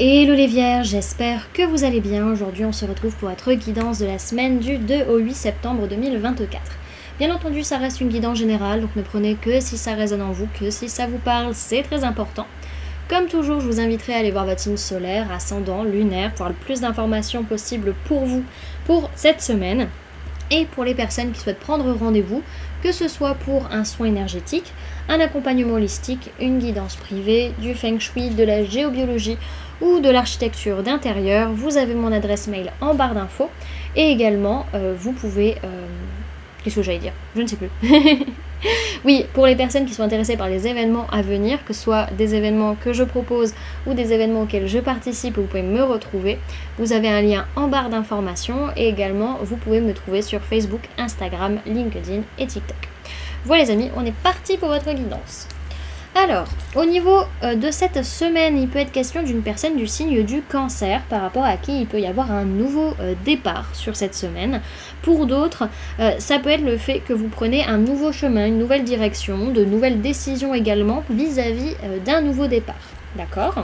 Hello les vierges, j'espère que vous allez bien. Aujourd'hui on se retrouve pour votre guidance de la semaine du 2 au 8 septembre 2024. Bien entendu ça reste une guidance générale, donc ne prenez que si ça résonne en vous, que si ça vous parle, c'est très important. Comme toujours, je vous inviterai à aller voir votre signe solaire, ascendant, lunaire, pour avoir le plus d'informations possible pour vous pour cette semaine. Et pour les personnes qui souhaitent prendre rendez-vous, que ce soit pour un soin énergétique, un accompagnement holistique, une guidance privée, du feng shui, de la géobiologie ou de l'architecture d'intérieur, vous avez mon adresse mail en barre d'infos. Et également, vous pouvez... Qu'est-ce que j'allais dire? Je ne sais plus. Oui, pour les personnes qui sont intéressées par les événements à venir, que ce soit des événements que je propose ou des événements auxquels je participe, vous pouvez me retrouver. Vous avez un lien en barre d'informations et également vous pouvez me trouver sur Facebook, Instagram, LinkedIn et TikTok. Voilà les amis, on est parti pour votre guidance. Alors, au niveau de cette semaine, il peut être question d'une personne du signe du cancer par rapport à qui il peut y avoir un nouveau départ sur cette semaine. Pour d'autres, ça peut être le fait que vous prenez un nouveau chemin, une nouvelle direction, de nouvelles décisions également vis-à-vis d'un nouveau départ. D'accord ?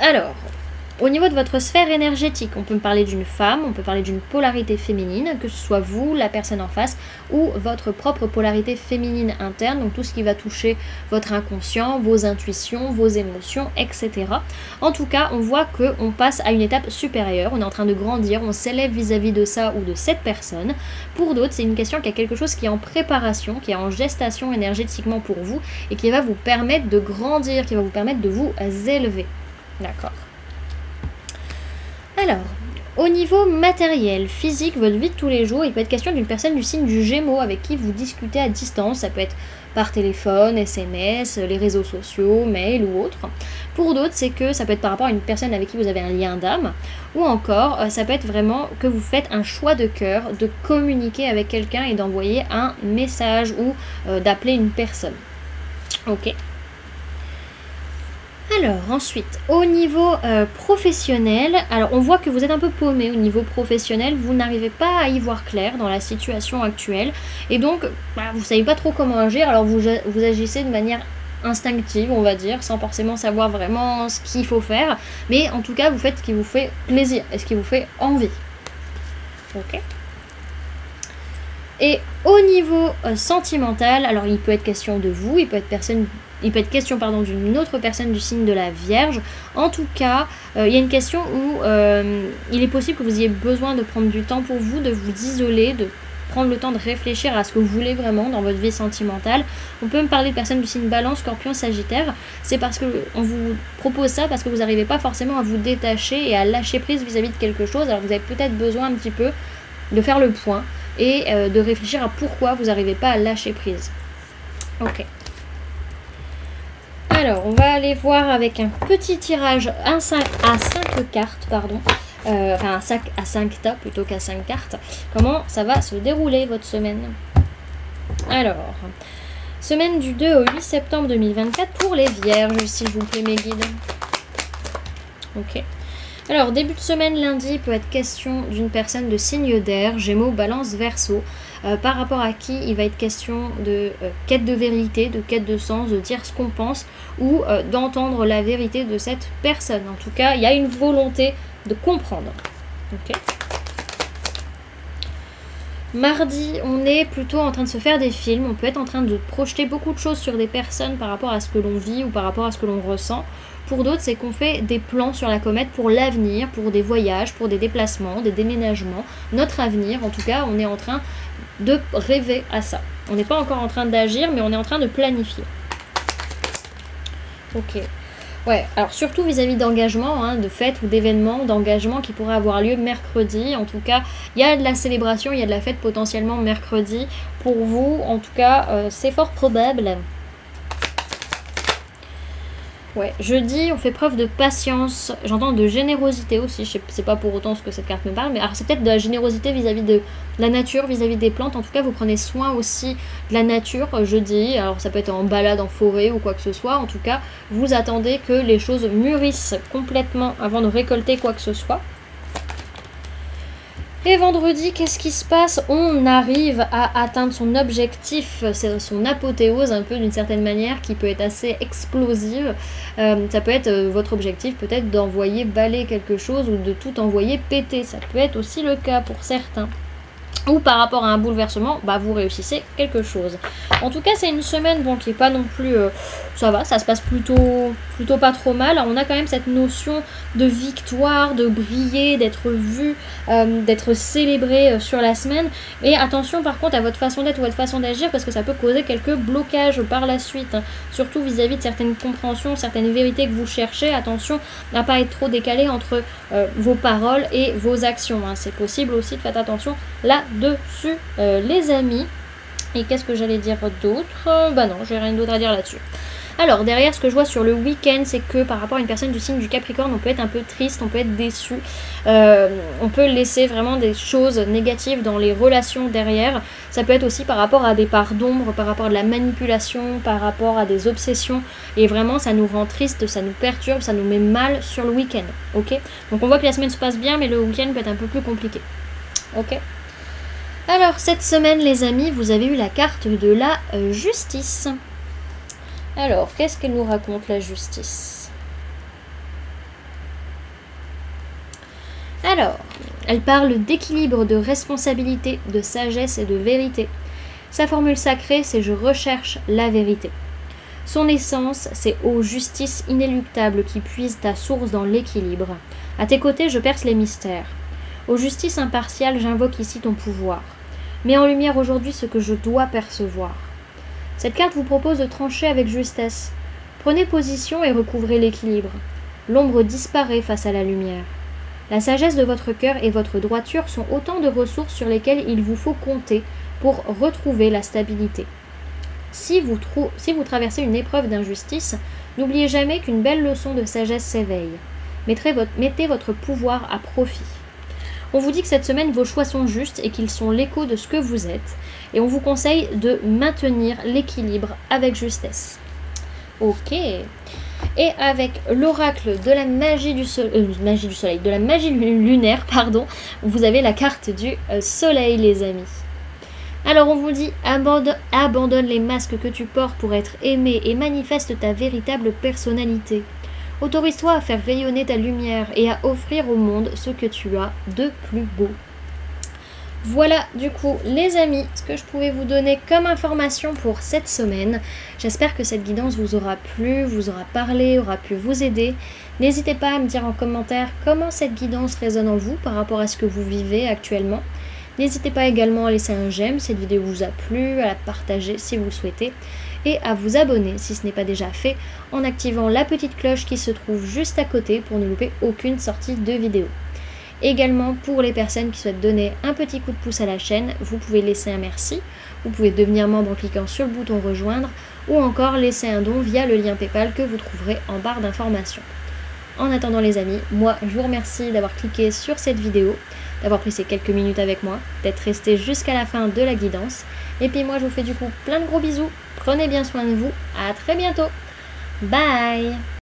Alors, au niveau de votre sphère énergétique, on peut me parler d'une femme, on peut parler d'une polarité féminine, que ce soit vous, la personne en face, ou votre propre polarité féminine interne, donc tout ce qui va toucher votre inconscient, vos intuitions, vos émotions, etc. En tout cas, on voit qu'on passe à une étape supérieure, on est en train de grandir, on s'élève vis-à-vis de ça ou de cette personne. Pour d'autres, c'est une question qui a quelque chose qui est en préparation, qui est en gestation énergétiquement pour vous, et qui va vous permettre de grandir, qui va vous permettre de vous élever. D'accord ? Alors, au niveau matériel, physique, votre vie de tous les jours, il peut être question d'une personne du signe du Gémeaux avec qui vous discutez à distance. Ça peut être par téléphone, SMS, les réseaux sociaux, mail ou autre. Pour d'autres, c'est que ça peut être par rapport à une personne avec qui vous avez un lien d'âme. Ou encore, ça peut être vraiment que vous faites un choix de cœur de communiquer avec quelqu'un et d'envoyer un message ou d'appeler une personne. Ok. Alors ensuite, au niveau professionnel, alors on voit que vous êtes un peu paumé au niveau professionnel, vous n'arrivez pas à y voir clair dans la situation actuelle et donc vous ne savez pas trop comment agir, alors vous agissez de manière instinctive on va dire, sans forcément savoir vraiment ce qu'il faut faire, mais en tout cas vous faites ce qui vous fait plaisir et ce qui vous fait envie. Ok. Et au niveau sentimental, alors il peut être question de vous, il peut être question d'une autre personne du signe de la Vierge. En tout cas, il y a une question où il est possible que vous ayez besoin de prendre du temps pour vous, de vous isoler, de prendre le temps de réfléchir à ce que vous voulez vraiment dans votre vie sentimentale. On peut me parler de personnes du signe Balance, Scorpion, Sagittaire. C'est parce qu'on vous propose ça, parce que vous n'arrivez pas forcément à vous détacher et à lâcher prise vis-à-vis de quelque chose. Alors vous avez peut-être besoin un petit peu de faire le point et de réfléchir à pourquoi vous n'arrivez pas à lâcher prise. Ok. Alors, on va aller voir avec un petit tirage à 5 cartes, pardon. Enfin, un sac à 5 tas plutôt qu'à 5 cartes. Comment ça va se dérouler votre semaine? Alors, semaine du 2 au 8 septembre 2024 pour les Vierges, s'il vous plaît, mes guides. Ok. Alors, début de semaine, lundi, peut être question d'une personne de signe d'air, Gémeaux, Balance, Verseau, par rapport à qui il va être question de quête de vérité, de quête de sens, de dire ce qu'on pense ou d'entendre la vérité de cette personne. En tout cas, il y a une volonté de comprendre. Ok. Mardi, on est plutôt en train de se faire des films, on peut être en train de projeter beaucoup de choses sur des personnes par rapport à ce que l'on vit ou par rapport à ce que l'on ressent. Pour d'autres, c'est qu'on fait des plans sur la comète pour l'avenir, pour des voyages, pour des déplacements, des déménagements, notre avenir. En tout cas, on est en train de rêver à ça. On n'est pas encore en train d'agir, mais on est en train de planifier. Ok. Ouais, alors surtout vis-à-vis d'engagement, de fêtes ou d'événements, d'engagement qui pourraient avoir lieu mercredi. En tout cas, il y a de la célébration, il y a de la fête potentiellement mercredi. Pour vous, en tout cas, c'est fort probable. Ouais, jeudi, on fait preuve de patience, j'entends de générosité aussi, je sais pas pour autant ce que cette carte me parle, mais alors c'est peut-être de la générosité vis-à-vis de la nature, vis-à-vis des plantes, en tout cas vous prenez soin aussi de la nature jeudi, alors ça peut être en balade en forêt ou quoi que ce soit, en tout cas vous attendez que les choses mûrissent complètement avant de récolter quoi que ce soit. Et vendredi, qu'est-ce qui se passe? On arrive à atteindre son objectif, c'est son apothéose un peu d'une certaine manière qui peut être assez explosive. Ça peut être votre objectif peut-être d'envoyer balayer quelque chose ou de tout envoyer péter. Ça peut être aussi le cas pour certains. Ou par rapport à un bouleversement, bah vous réussissez quelque chose. En tout cas, c'est une semaine bon, qui est pas non plus... ça va, ça se passe plutôt pas trop mal. On a quand même cette notion de victoire, de briller, d'être vu, d'être célébré sur la semaine. Et attention par contre à votre façon d'être ou votre façon d'agir parce que ça peut causer quelques blocages par la suite. Hein. Surtout vis-à-vis de certaines compréhensions, certaines vérités que vous cherchez. Attention à ne pas être trop décalé entre vos paroles et vos actions. Hein. C'est possible aussi de faire attention là-dessus, les amis. Et qu'est-ce que j'allais dire d'autre? Bah non, j'ai rien d'autre à dire là-dessus. Alors, derrière, ce que je vois sur le week-end, c'est que par rapport à une personne du signe du Capricorne, on peut être un peu triste, on peut être déçu. On peut laisser vraiment des choses négatives dans les relations derrière. Ça peut être aussi par rapport à des parts d'ombre, par rapport à de la manipulation, par rapport à des obsessions. Et vraiment, ça nous rend triste, ça nous perturbe, ça nous met mal sur le week-end. Ok? Donc on voit que la semaine se passe bien, mais le week-end peut être un peu plus compliqué. Ok? Alors, cette semaine, les amis, vous avez eu la carte de la justice. Alors, qu'est-ce qu'elle nous raconte, la justice? Alors, elle parle d'équilibre, de responsabilité, de sagesse et de vérité. Sa formule sacrée, c'est « je recherche la vérité ». Son essence, c'est « ô justice inéluctable qui puise ta source dans l'équilibre ». À tes côtés, je perce les mystères. Ô justice impartiale, j'invoque ici ton pouvoir. Mets en lumière aujourd'hui ce que je dois percevoir. Cette carte vous propose de trancher avec justesse. Prenez position et recouvrez l'équilibre. L'ombre disparaît face à la lumière. La sagesse de votre cœur et votre droiture sont autant de ressources sur lesquelles il vous faut compter pour retrouver la stabilité. Si vous traversez une épreuve d'injustice, n'oubliez jamais qu'une belle leçon de sagesse s'éveille. Mettez votre pouvoir à profit. On vous dit que cette semaine, vos choix sont justes et qu'ils sont l'écho de ce que vous êtes. Et on vous conseille de maintenir l'équilibre avec justesse. Ok. Et avec l'oracle de la magie du soleil, de la magie lunaire, pardon, vous avez la carte du soleil, les amis. Alors on vous dit, abandonne les masques que tu portes pour être aimé et manifeste ta véritable personnalité. Autorise-toi à faire rayonner ta lumière et à offrir au monde ce que tu as de plus beau. Voilà du coup les amis, ce que je pouvais vous donner comme information pour cette semaine. J'espère que cette guidance vous aura plu, vous aura parlé, aura pu vous aider. N'hésitez pas à me dire en commentaire comment cette guidance résonne en vous par rapport à ce que vous vivez actuellement. N'hésitez pas également à laisser un j'aime si cette vidéo vous a plu, à la partager si vous le souhaitez et à vous abonner si ce n'est pas déjà fait en activant la petite cloche qui se trouve juste à côté pour ne louper aucune sortie de vidéo. Également pour les personnes qui souhaitent donner un petit coup de pouce à la chaîne, vous pouvez laisser un merci, vous pouvez devenir membre en cliquant sur le bouton rejoindre ou encore laisser un don via le lien PayPal que vous trouverez en barre d'informations. En attendant les amis, moi je vous remercie d'avoir cliqué sur cette vidéo, d'avoir pris ces quelques minutes avec moi, d'être resté jusqu'à la fin de la guidance. Et puis moi je vous fais du coup plein de gros bisous, prenez bien soin de vous, à très bientôt, bye.